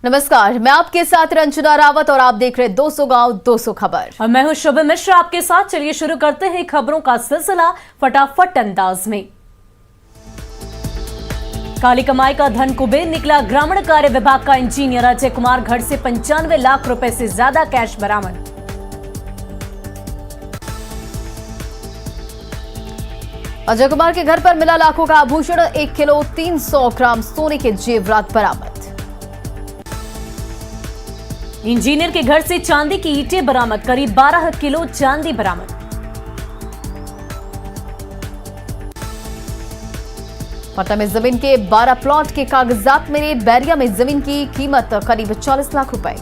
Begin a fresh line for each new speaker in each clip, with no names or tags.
नमस्कार, मैं आपके साथ रंजना रावत और आप देख रहे 200 गांव 200 खबर
और मैं हूं शुभ मिश्रा आपके साथ। चलिए शुरू करते हैं खबरों का सिलसिला फटाफट अंदाज में। काली कमाई का धन कुबेर निकला ग्रामीण कार्य विभाग का इंजीनियर अजय कुमार। घर से 95 लाख रुपए से ज्यादा कैश बरामद।
अजय कुमार के घर पर मिला लाखों का आभूषण, 1 किलो 300 ग्राम सोने के जेवरात बरामद।
इंजीनियर के घर से चांदी की ईंटें बरामद, करीब 12 किलो चांदी बरामद। पटना में जमीन के 12 प्लॉट के कागजात मिले। बैरिया में जमीन की कीमत करीब 40 लाख रुपए।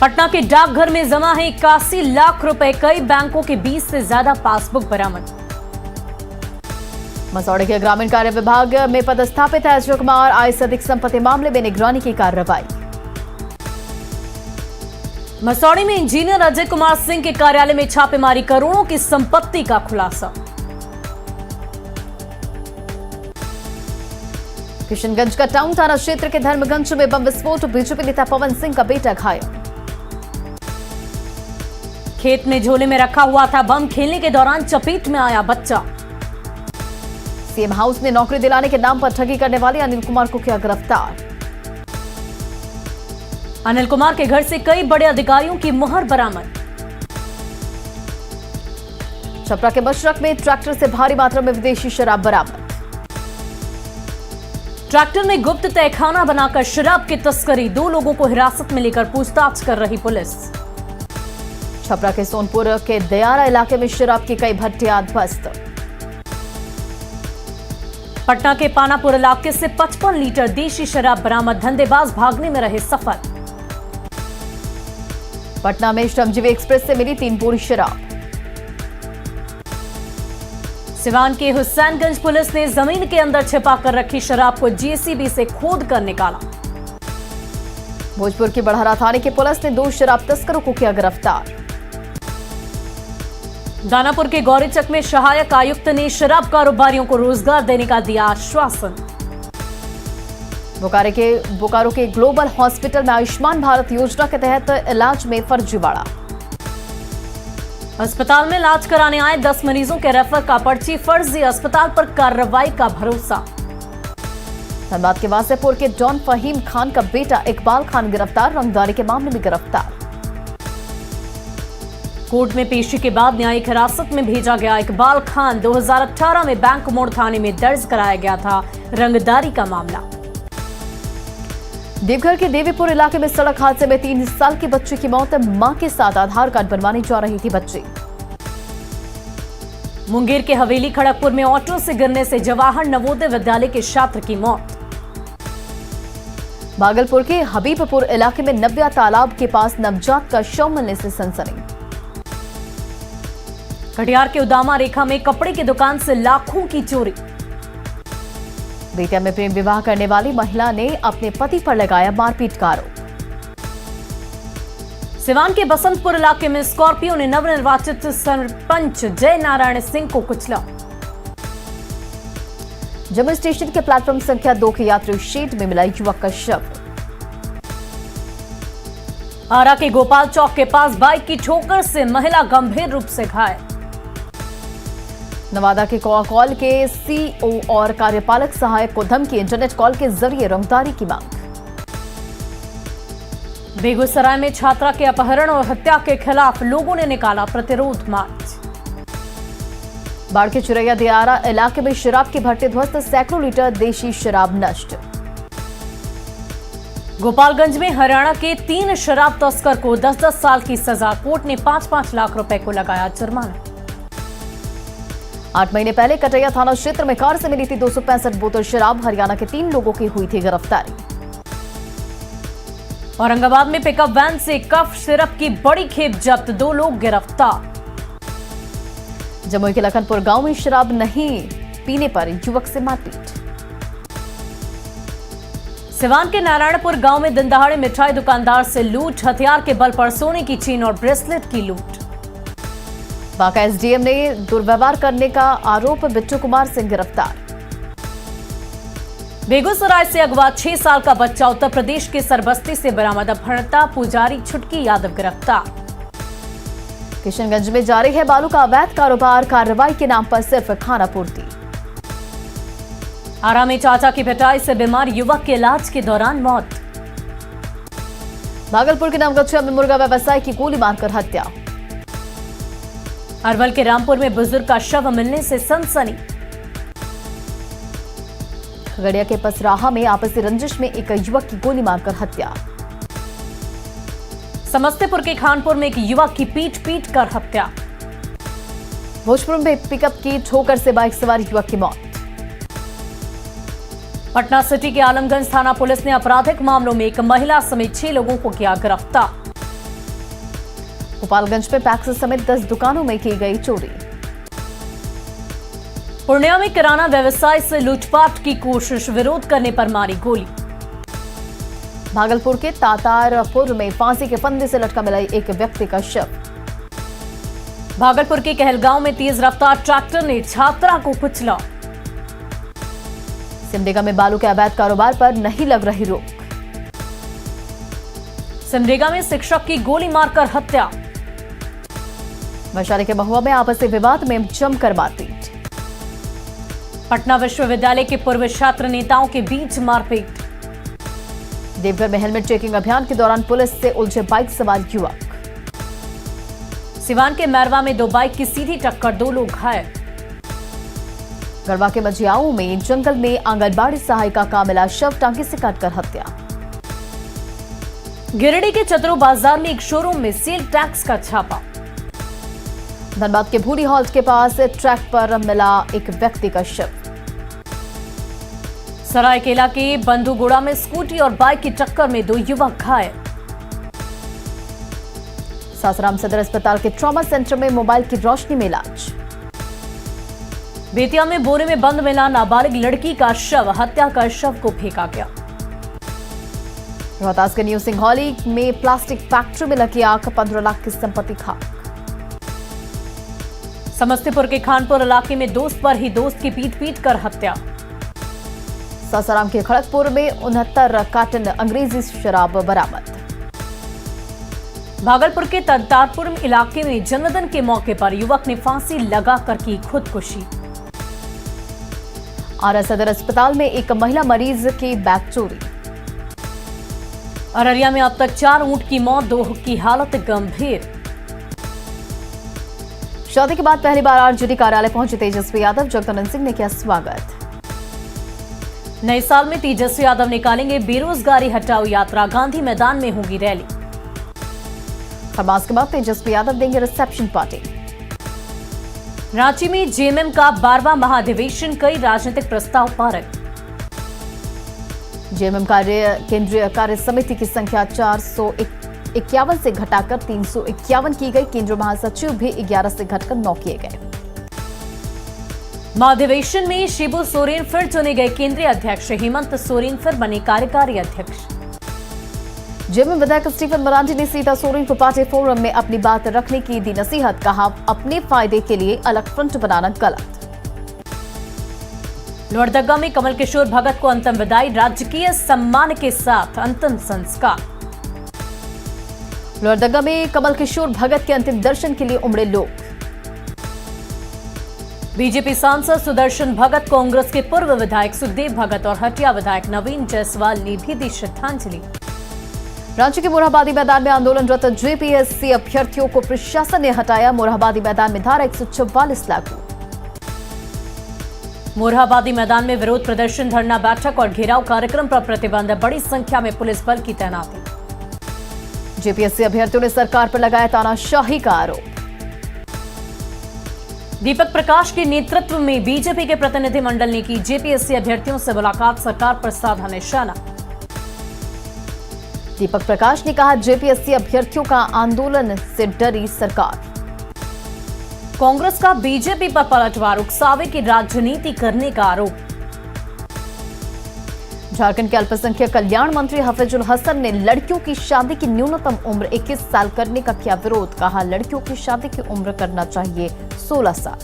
पटना के डाकघर में जमा है 81 लाख रुपए। कई बैंकों के 20 से ज्यादा पासबुक बरामद।
मसौढ़ी के ग्रामीण कार्य विभाग में पदस्थापित है अजय कुमार। आय से अधिक संपत्ति मामले में निगरानी की कार्रवाई।
मसौढ़ी में इंजीनियर अजय कुमार सिंह के कार्यालय में छापेमारी, करोड़ों की संपत्ति का खुलासा।
किशनगंज का टाउन थाना क्षेत्र के धर्मगंज में बम विस्फोट, बीजेपी नेता पवन सिंह का बेटा घायल।
खेत में झोले में रखा हुआ था बम, खेलने के दौरान चपेट में आया बच्चा।
सीएम हाउस ने नौकरी दिलाने के नाम पर ठगी करने वाले अनिल कुमार को किया गिरफ्तार।
अनिल कुमार के घर से कई बड़े अधिकारियों की मुहर बरामद।
छपरा के मशरक में ट्रैक्टर से भारी मात्रा में विदेशी शराब बरामद।
ट्रैक्टर में गुप्त तहखाना बनाकर शराब की तस्करी, 2 लोगों को हिरासत में लेकर पूछताछ कर रही पुलिस।
छपरा के सोनपुर के दयारा इलाके में शराब की कई भट्टियां ध्वस्त।
पटना के पानापुर इलाके से 55 लीटर देशी शराब बरामद, धंधेबाज भागने में रहे सफल।
पटना में श्रमजीवी एक्सप्रेस से मिली 3 बोरी शराब।
सिवान के हुसैनगंज पुलिस ने जमीन के अंदर छिपा कर रखी शराब को जेसीबी से खोद कर निकाला।
भोजपुर की बड़हरा थाने की पुलिस ने 2 शराब तस्करों को किया गिरफ्तार।
दानापुर के गौरीचक में सहायक आयुक्त ने शराब कारोबारियों को रोजगार देने का दिया आश्वासन।
बोकारो के ग्लोबल हॉस्पिटल में आयुष्मान भारत योजना के तहत इलाज में फर्जीवाड़ा।
अस्पताल में इलाज कराने आए 10 मरीजों के रेफर का पर्ची फर्जी, अस्पताल पर कार्रवाई का भरोसा। धनबाद के वासेपुर के डॉन फहीम खान का बेटा इकबाल खान गिरफ्तार, रंगदारी के मामले में गिरफ्तार। कोर्ट में पेशी के बाद न्यायिक हिरासत में भेजा गया इकबाल खान। 2018 में बैंक मोड़ थाने में दर्ज कराया गया था रंगदारी का मामला।
देवघर के देवीपुर इलाके में सड़क हादसे में 3 साल की बच्ची की मौत, मां के साथ आधार कार्ड बनवाने जा रही थी बच्ची।
मुंगेर के हवेली खड़गपुर में ऑटो से गिरने से जवाहर नवोदय विद्यालय के छात्र की मौत।
भागलपुर के हबीबपुर इलाके में नव्या तालाब के पास नवजात का शव मिलने से सनसनी।
कटिहार के उदामा रेखा में कपड़े की दुकान से लाखों की चोरी।
बेटिया में प्रेम विवाह करने वाली महिला ने अपने पति पर लगाया मारपीट का आरोप।
सिवान के बसंतपुर इलाके में स्कॉर्पियो ने नवनिर्वाचित सरपंच जय नारायण सिंह को कुचला।
जम्मू स्टेशन के प्लेटफॉर्म संख्या 2 के यात्री शेड में मिला युवक का शव।
आरा के गोपाल चौक के पास बाइक की ठोकर से महिला गंभीर रूप से घायल।
नवादा के कोआकॉल के सीईओ और कार्यपालक सहायक को धमकी, इंटरनेट कॉल के जरिए रंगदारी की मांग।
बेगूसराय में छात्रा के अपहरण और हत्या के खिलाफ लोगों ने निकाला प्रतिरोध मार्च।
बाढ़ के चुरैया दियारा इलाके में शराब की भट्टी ध्वस्त, सैकड़ों लीटर देशी शराब नष्ट।
गोपालगंज में हरियाणा के 3 शराब तस्कर को 10-10 साल की सजा, कोर्ट ने 5-5 लाख रुपए को लगाया जुर्माना।
8 महीने पहले कटैया थाना क्षेत्र में कार से मिली थी 265 बोतल शराब, हरियाणा के 3 लोगों की हुई थी गिरफ्तारी।
औरंगाबाद में पिकअप वैन से कफ सिरप की बड़ी खेप जब्त, 2 लोग गिरफ्तार।
जमुई के लखनपुर गांव में शराब नहीं पीने पर युवक से मारपीट।
सिवान के नारायणपुर गांव में दिन दहाड़े मिठाई दुकानदार से लूट, हथियार के बल पर सोने की चेन और ब्रेसलेट की लूट।
बांका एसडीएम ने दुर्व्यवहार करने का आरोप, बिट्टू कुमार सिंह गिरफ्तार।
बेगूसराय से अगवा 6 साल का बच्चा उत्तर प्रदेश के सरबस्ती से बरामद। अपहरणता पुजारी छुटकी यादव गिरफ्तार।
किशनगंज में जारी है बालू का अवैध कारोबार, कार्रवाई के नाम पर सिर्फ खाना पूर्ति।
आरा में चाचा की पिटाई से बीमार युवक के इलाज के दौरान मौत।
भागलपुर के नवगछिया में मुर्गा व्यवसायी की गोली मारकर हत्या।
अरवल के रामपुर में बुजुर्ग का शव मिलने से सनसनी।
खगड़िया के पसराहा में आपसी रंजिश में एक युवक की गोली मारकर हत्या।
समस्तीपुर के खानपुर में एक युवक की पीट कर हत्या।
भोजपुर में पिकअप की ठोकर से बाइक सवार युवक की मौत।
पटना सिटी के आलमगंज थाना पुलिस ने आपराधिक मामलों में एक महिला समेत 6 लोगों को किया गिरफ्तार।
गोपालगंज में पैक्स समेत 10 दुकानों में की गई चोरी।
पूर्णिया में किराना व्यवसाय से लूटपाट की कोशिश, विरोध करने पर मारी गोली।
भागलपुर के तातारपुर में फांसी के फंदे से लटका मिला एक व्यक्ति का शव।
भागलपुर के कहलगांव में तेज रफ्तार ट्रैक्टर ने छात्रा को कुचला।
सिमडेगा में बालू के अवैध कारोबार पर नहीं लग रही रोक।
सिमडेगा में शिक्षक की गोली मारकर हत्या।
वैशाली के महुआ में आपसी विवाद में जमकर मारपीट।
पटना विश्वविद्यालय के पूर्व छात्र नेताओं के बीच मारपीट।
देवघर में हेलमेट चेकिंग अभियान के दौरान पुलिस से उलझे बाइक सवार युवक।
सिवान के मैरवा में 2 बाइक की सीधी टक्कर, 2 लोग घायल।
गढ़वा के मझियाओं में जंगल में आंगनबाड़ी सहायिका का मिला शव, टांगे से काटकर हत्या।
गिरिडीह के चतरो बाजार में एक शोरूम में सेल टैक्स का छापा।
धनबाद के भूरी हॉल्ट के पास ट्रैक पर मिला एक व्यक्ति का शव।
सरायकेला के बंधुगुड़ा में स्कूटी और बाइक की टक्कर में 2 युवक घायल। सासाराम सदर अस्पताल के ट्रॉमा सेंटर में मोबाइल की रोशनी में इलाज। बेतिया में बोरे में बंद मिला नाबालिग लड़की का शव, हत्या कर शव को फेंका गया।
रोहतास के न्यू सिंघौली में प्लास्टिक फैक्ट्री में लगी आग, 15 लाख की संपत्ति खाक।
समस्तीपुर के खानपुर इलाके में दोस्त पर ही दोस्त की पीट कर हत्या।
सासाराम के खड़गपुर में 69 कार्टन अंग्रेजी शराब बरामद।
भागलपुर के तातारपुर इलाके में जन्मदिन के मौके पर युवक ने फांसी लगाकर की खुदकुशी।
आरा सदर अस्पताल में एक महिला मरीज की बैग चोरी।
अररिया में अब तक 4 ऊंट की मौत, 2 की हालत गंभीर।
शादी के बाद पहली बार आरजेडी कार्यालय पहुंचे तेजस्वी यादव, जगदानंद सिंह ने किया स्वागत।
नए साल में तेजस्वी यादव निकालेंगे बेरोजगारी हटाओ यात्रा, गांधी मैदान में होगी रैली।
खरमास के बाद तेजस्वी यादव देंगे रिसेप्शन पार्टी।
रांची में जेएमएम का 12वां महाधिवेशन, कई राजनीतिक प्रस्ताव पारित।
जेएमएम केंद्रीय कार्य समिति की संख्या 451 से घटाकर 351 की गई। केंद्रीय महासचिव भी 11 से घटकर 9 किए गए।
महाधिवेशन में शिबू सोरेन फिर चुने गए केंद्रीय अध्यक्ष, हेमंत सोरेन फिर बने कार्यकारी अध्यक्ष।
जेएमएम विधायक स्टीफन मरांडी ने सीता सोरेन को पार्टी फोरम में अपनी बात रखने की दी नसीहत, कहा अपने फायदे के लिए अलग फ्रंट बनाना गलत। लोहरदगा में कमल किशोर भगत को अंतिम विदाई, राजकीय सम्मान के साथ अंतिम संस्कार। लोहरदगा में कमल किशोर भगत के अंतिम दर्शन के लिए उमड़े लोग। बीजेपी सांसद सुदर्शन भगत, कांग्रेस के पूर्व विधायक सुखदेव भगत और हटिया विधायक नवीन जायसवाल ने भी दी श्रद्धांजलि। रांची के मोरहाबादी मैदान में आंदोलनरत जेपीएससी अभ्यर्थियों को प्रशासन ने हटाया। मोरहाबादी मैदान में धारा 144 लागू। मोरहाबादी मैदान में विरोध प्रदर्शन, धरना, बैठक और घेराव कार्यक्रम पर प्रतिबंध, बड़ी संख्या में पुलिस बल की तैनाती। जेपीएससी अभ्यर्थियों ने सरकार पर लगाया तानाशाही का आरोप। दीपक प्रकाश के नेतृत्व में बीजेपी के प्रतिनिधिमंडल ने की जेपीएससी अभ्यर्थियों से मुलाकात, सरकार पर साधा निशाना। दीपक प्रकाश ने कहा जेपीएससी अभ्यर्थियों का आंदोलन से डरी सरकार। कांग्रेस का बीजेपी पर पलटवार, उकसावे की राजनीति करने का आरोप। झारखंड के अल्पसंख्यक कल्याण मंत्री हफीजुल हसन ने लड़कियों की शादी की न्यूनतम उम्र 21 साल करने का किया विरोध, कहा लड़कियों की शादी की उम्र करना चाहिए 16 साल।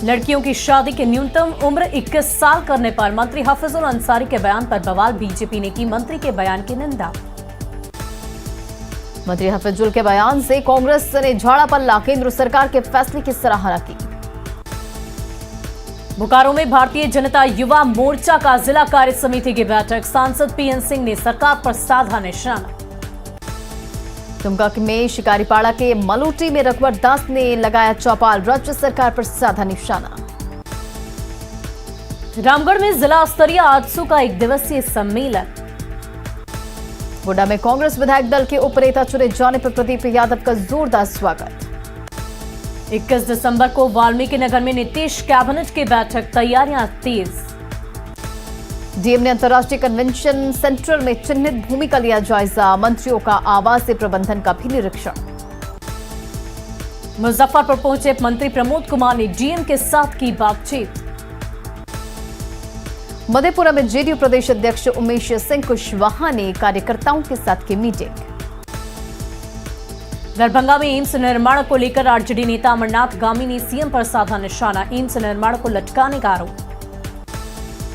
लड़कियों की शादी की न्यूनतम उम्र 21 साल करने पर मंत्री हफीजुल अंसारी के बयान पर बवाल। बीजेपी ने की मंत्री के बयान की निंदा।
मंत्री हफीजुल के बयान से कांग्रेस ने झाड़ा पल्ला, केंद्र सरकार के फैसले की सराहना की।
बोकारो में भारतीय जनता युवा मोर्चा का जिला कार्य समिति की बैठक। सांसद पीएन सिंह ने सरकार पर साधा निशाना।
दुमका में शिकारीपाड़ा के मलोटी में रघुवर दास ने लगाया चौपाल, राज्य सरकार पर साधा निशाना।
रामगढ़ में जिला स्तरीय आजसू का 1 दिवसीय सम्मेलन।
गोड्डा में कांग्रेस विधायक दल के उपनेता चुने जाने पर प्रदीप यादव का जोरदार स्वागत।
21 दिसंबर को वाल्मीकि नगर में नीतीश कैबिनेट की बैठक, तैयारियां तेज।
डीएम ने अंतर्राष्ट्रीय कन्वेंशन सेंटर में चिन्हित भूमि का लिया जायजा, मंत्रियों का आवासीय प्रबंधन का भी निरीक्षण।
मुजफ्फरपुर पहुंचे मंत्री प्रमोद कुमार ने डीएम के साथ की बातचीत।
मधेपुरा में जेडीयू प्रदेश अध्यक्ष उमेश सिंह कुशवाहा ने कार्यकर्ताओं के साथ की मीटिंग।
दरभंगा में एम्स निर्माण को लेकर आरजेडी नेता अमरनाथ गामी ने सीएम पर साधा निशाना। एम्स निर्माण को लटकाने का आरोप।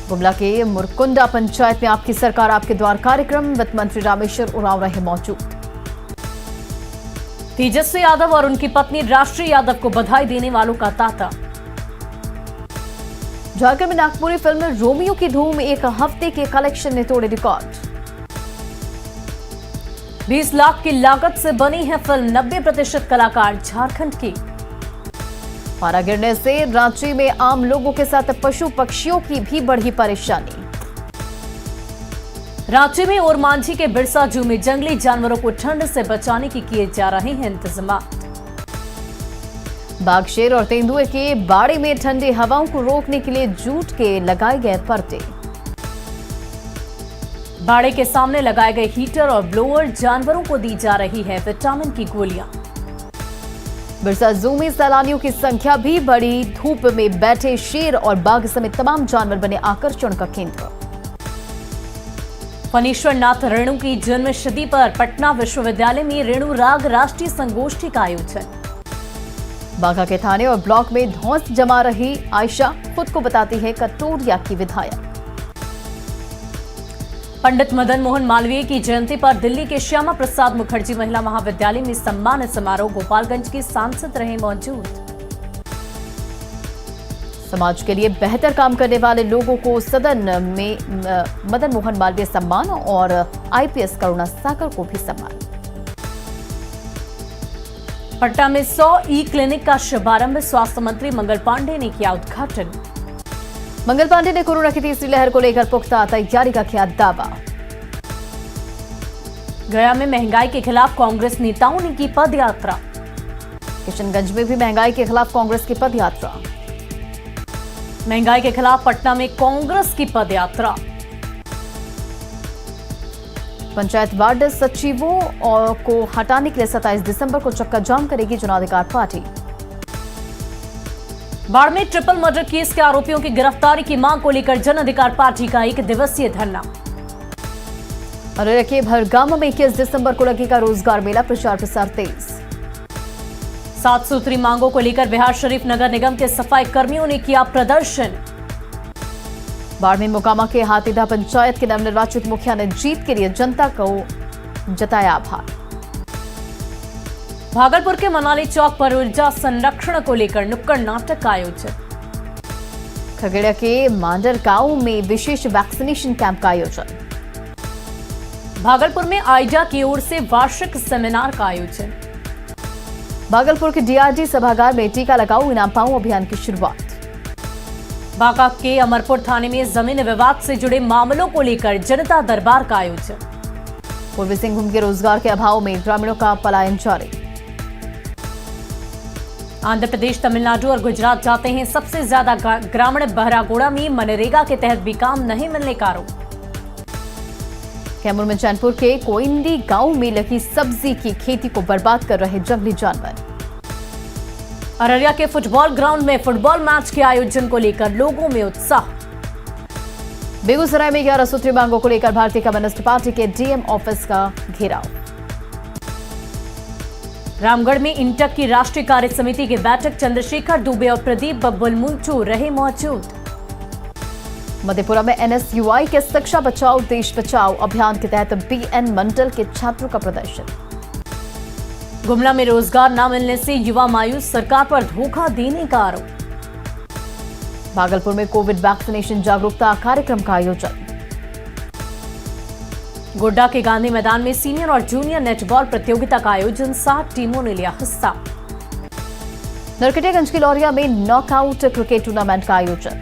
गुमला के मुरकुंडा पंचायत में आपकी सरकार आपके द्वार कार्यक्रम, वित्त मंत्री रामेश्वर उरांव रहे मौजूद।
तेजस्वी यादव और उनकी पत्नी राष्ट्रीय यादव को बधाई देने वालों का तांता।
झारखंड में नागपुरी फिल्म रोमियो की धूम, 1 हफ्ते के कलेक्शन ने तोड़े रिकॉर्ड।
20 लाख की लागत से बनी है फिल्म, 90% कलाकार झारखंड की।
पारा गिरने से रांची में आम लोगों के साथ पशु पक्षियों की भी बढ़ी परेशानी।
रांची में ओरमांझी के बिरसा जू में जंगली जानवरों को ठंड से बचाने की किए जा रहे हैं इंतजाम।
बाघ, शेर और तेंदुए के बाड़े में ठंडी हवाओं को रोकने के लिए जूट के लगाए गए पर्दे।
बाड़े के सामने लगाए गए हीटर और ब्लोअर, जानवरों को दी जा रही है विटामिन की गोलियां।
बिरसा जू में सैलानियों की संख्या भी बढ़ी, धूप में बैठे शेर और बाघ समेत तमाम जानवर बने आकर्षण का केंद्र।
फणीश्वर नाथ रेणु की जन्मशती पर पटना विश्वविद्यालय में रेणु राग राष्ट्रीय संगोष्ठी का आयोजन।
बाघा के थाने और ब्लॉक में धौंस जमा रही आयशा, खुद को बताती है कटोरिया की विधायक।
पंडित मदन मोहन मालवीय की जयंती पर दिल्ली के श्यामा प्रसाद मुखर्जी महिला महाविद्यालय में सम्मान समारोह। गोपालगंज के सांसद रहे मौजूद। समाज के लिए बेहतर काम करने वाले लोगों को सदन में मदन मोहन मालवीय सम्मान और आईपीएस करुणा सागर को भी सम्मान। पटना में 100 ई क्लिनिक का शुभारंभ, स्वास्थ्य मंत्री मंगल पांडे ने किया उद्घाटन। मंगल पांडे ने कोरोना की तीसरी लहर को लेकर पुख्ता तैयारी का किया दावा। गया में महंगाई के खिलाफ कांग्रेस नेताओं ने की पदयात्रा।
किशनगंज में भी महंगाई के खिलाफ कांग्रेस की पदयात्रा।
महंगाई के खिलाफ पटना में कांग्रेस की पदयात्रा।
पंचायत वार्ड सचिवों को हटाने के लिए 27 दिसंबर को चक्का जाम करेगी जन अधिकार party.
Barmer triple murder case के आरोपियों की गिरफ्तारी की मांग को लेकर जन अधिकार पार्टी का 1 दिवसीय धरना। अररिया के भरगामा में 21 दिसंबर को लगेगा रोजगार मेला, प्रचार प्रसार तेज। 7 सूत्री मांगों को लेकर बिहार शरीफ नगर निगम के सफाई कर्मियों ने किया प्रदर्शन। बाड़मेर मोकामा के हाथीदा पंचायत के नवनिर्वाचित मुखिया ने जीत के लिए जनता को जताया आभार। भागलपुर के मनाली चौक पर ऊर्जा संरक्षण को लेकर नुक्कड़ नाटक का आयोजन। खगड़िया के मांडर गांव में विशेष वैक्सीनेशन कैंप का आयोजन। भागलपुर में आइडा की ओर से वार्षिक सेमिनार का आयोजन। भागलपुर के डीआरडी सभागार में टीका लगाओ इनाम पाओ अभियान की शुरुआत। बांका के अमरपुर थाने में जमीन विवाद से जुड़े मामलों को लेकर जनता दरबार का आयोजन। पूर्वी सिंहभूम के रोजगार के अभाव में ग्रामीणों का पलायन जारी। आंध्र प्रदेश, तमिलनाडु और गुजरात जाते हैं सबसे ज्यादा ग्रामीण बहरागोड़ा में मनरेगा के तहत भी काम नहीं मिलने का आरोप। कैमूर में चैनपुर के कोइंदी गांव में लगी सब्जी की खेती को बर्बाद कर रहे जंगली जानवर। अररिया के फुटबॉल ग्राउंड में फुटबॉल मैच के आयोजन को लेकर लोगों में उत्साह। बेगूसराय में 11 सूत्री मांगों को लेकर भारतीय कम्युनिस्ट पार्टी के डीएम ऑफिस का घेराव। रामगढ़ में इंटक की राष्ट्रीय कार्य समिति की बैठक, चंद्रशेखर दुबे और प्रदीप बुलमुंचू रहे मौजूद।
मधेपुरा में NSUI के शिक्षा बचाओ देश बचाओ अभियान के तहत BN मंडल के छात्रों का प्रदर्शन।
गुमला में रोजगार न मिलने से युवा मायूस, सरकार पर धोखा देने का आरोप।
भागलपुर में कोविड वैक्सीनेशन जागरूकता कार्यक्रम का आयोजन।
गोड्डा के गांधी मैदान में सीनियर और जूनियर नेटबॉल प्रतियोगिता का आयोजन, 7 टीमों ने लिया हिस्सा।
नरकटियागंज की लौरिया में नॉकआउट क्रिकेट टूर्नामेंट का आयोजन।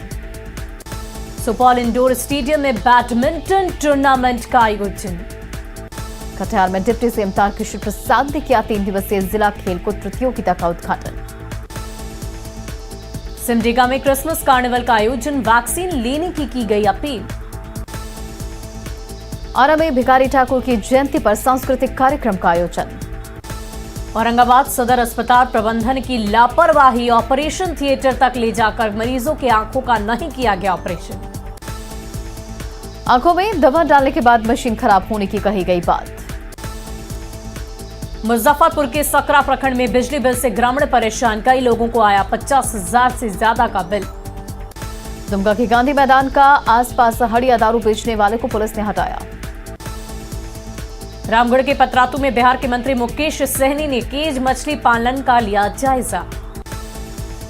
सुपौल इंडोर स्टेडियम में बैडमिंटन टूर्नामेंट का आयोजन।
कटिहार में डिप्टी सीएम तारकिशोर प्रसाद ने किया 3 दिवसीय जिला खेलकूद प्रतियोगिता का उद्घाटन।
सिमडेगा में क्रिसमस कार्निवल का आयोजन, वैक्सीन लेने की गई अपील।
आरा में भिखारी ठाकुर की जयंती पर सांस्कृतिक कार्यक्रम का आयोजन।
औरंगाबाद सदर अस्पताल प्रबंधन की लापरवाही, ऑपरेशन थिएटर तक ले जाकर मरीजों की आंखों का नहीं किया गया ऑपरेशन।
आंखों में दवा डालने के बाद मशीन खराब होने की कही गई बात।
मुजफ्फरपुर के सकरा प्रखंड में बिजली बिल से ग्रामीण परेशान, कई लोगों को आया 50,000 से ज्यादा का बिल।
दुमका के गांधी मैदान का आसपास हड़िया दारू बेचने वाले को पुलिस ने हटाया।
रामगढ़ के पतरातू में बिहार के मंत्री मुकेश सहनी ने केज मछली पालन का लिया जायजा।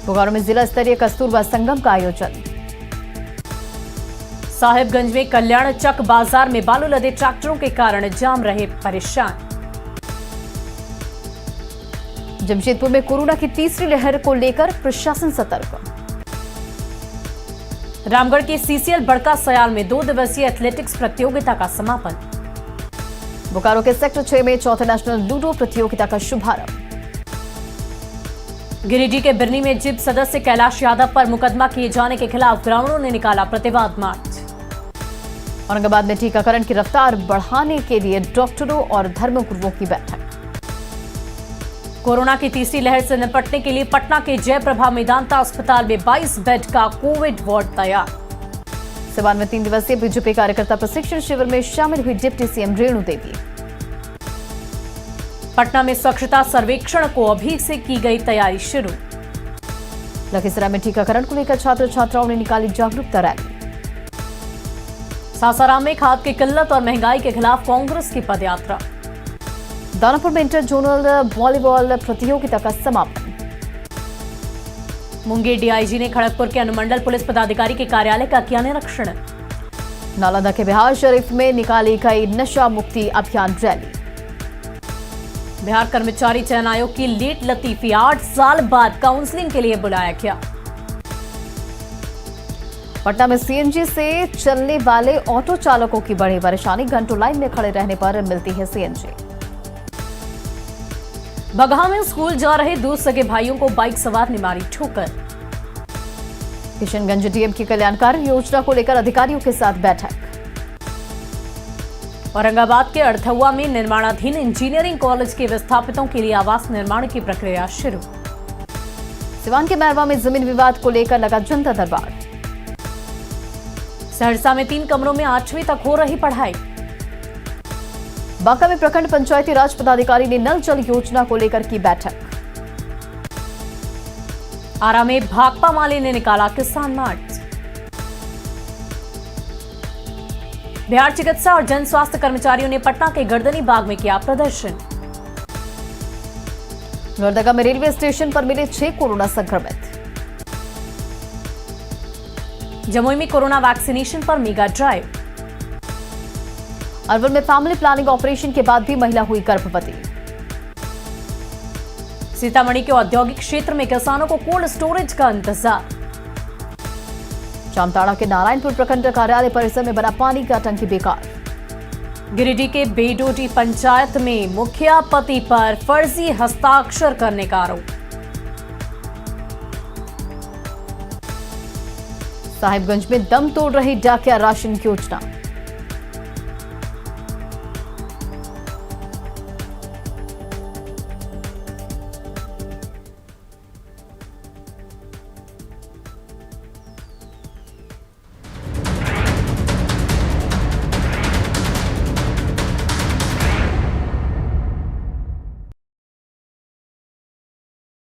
बोकारो में जिला स्तरीय कस्तूरबा संगम का आयोजन।
साहिबगंज में कल्याण चक बाजार में बालू लदे ट्रैक्टरों के कारण जाम रहे परेशान।
जमशेदपुर में कोरोना की तीसरी लहर को लेकर प्रशासन सतर्क।
रामगढ़ के CCL बड़का सयाल में 2 दिवसीय एथलेटिक्स प्रतियोगिता का समापन।
बोकारो के सेक्टर 6 में चौथे नेशनल लूडो प्रतियोगिता का शुभारंभ।
गिरिडीह के बिरनी में जिप सदस्य कैलाश यादव पर मुकदमा किए जाने के खिलाफ ग्रामीणों ने निकाला प्रतिवाद मार्च।
औरंगाबाद में टीकाकरण की रफ्तार बढ़ाने के लिए डॉक्टरों और धर्मगुरुओं की बैठक।
कोरोना की तीसरी लहर से निपटने के लिए पटना के जयप्रभा मेदांता अस्पताल में 22 बेड का कोविड वार्ड तैयार।
सिवान में 3 दिवसीय बीजेपी कार्यकर्ता प्रशिक्षण शिविर में शामिल हुई डिप्टी सीएम रेणु देवी।
पटना में स्वच्छता सर्वेक्षण को अभी से की गई तैयारी शुरू।
लखीसराय में टीकाकरण को लेकर छात्र छात्राओं ने निकाली जागरूकता रैली।
सासाराम में खाद की किल्लत और महंगाई के खिलाफ कांग्रेस की पदयात्रा।
दानापुर में इंटर जोनल वॉलीबॉल प्रतियोगिता का समापन।
मुंगेर डीआईजी ने खड़गपुर के अनुमंडल पुलिस पदाधिकारी के कार्यालय का किया निरीक्षण।
नालंदा के बिहार शरीफ में निकाली गई नशा मुक्ति अभियान रैली।
बिहार कर्मचारी चयन आयोग की लेट लतीफी, 8 साल बाद काउंसलिंग के लिए बुलाया गया।
पटना में सीएनजी से चलने वाले ऑटो चालकों की बड़ी परेशानी, घंटों लाइन में खड़े रहने पर मिलती है सीएनजी।
बगहा में स्कूल जा रहे 2 सगे भाइयों को बाइक सवार ने मारी ठोकर।
किशनगंज डीएम की कल्याणकारी योजना को लेकर अधिकारियों के साथ बैठक।
औरंगाबाद के अड़थौआ में निर्माणाधीन इंजीनियरिंग कॉलेज के विस्थापितों के लिए आवास निर्माण की प्रक्रिया शुरू।
सिवान के मैरवा में जमीन विवाद को लेकर लगा जनता दरबार।
सहरसा में 3 कमरों में 8वीं तक हो रही पढ़ाई।
बांका में प्रखंड पंचायती राज पदाधिकारी ने नल जल योजना को लेकर की बैठक।
आरा में भाकपा माले ने निकाला किसान मार्च। बिहार चिकित्सा और जन स्वास्थ्य कर्मचारियों ने पटना के गर्दनी बाग में किया प्रदर्शन।
लोहरदगा में रेलवे स्टेशन पर मिले 6 कोरोना संक्रमित।
जमुई में कोरोना वैक्सीनेशन पर मेगा ड्राइव।
अरवल में फैमिली प्लानिंग ऑपरेशन के बाद भी महिला हुई गर्भवती।
सीतामढ़ी के औद्योगिक क्षेत्र में किसानों को कोल्ड स्टोरेज का इंतजार।
जामताड़ा के नारायणपुर प्रखंड कार्यालय परिसर में बना पानी का टंकी बेकार।
गिरिडीह के बेडोटी पंचायत में मुखिया पति पर फर्जी हस्ताक्षर करने का आरोप।
साहिबगंज में दम तोड़ रही डाकिया राशन योजना।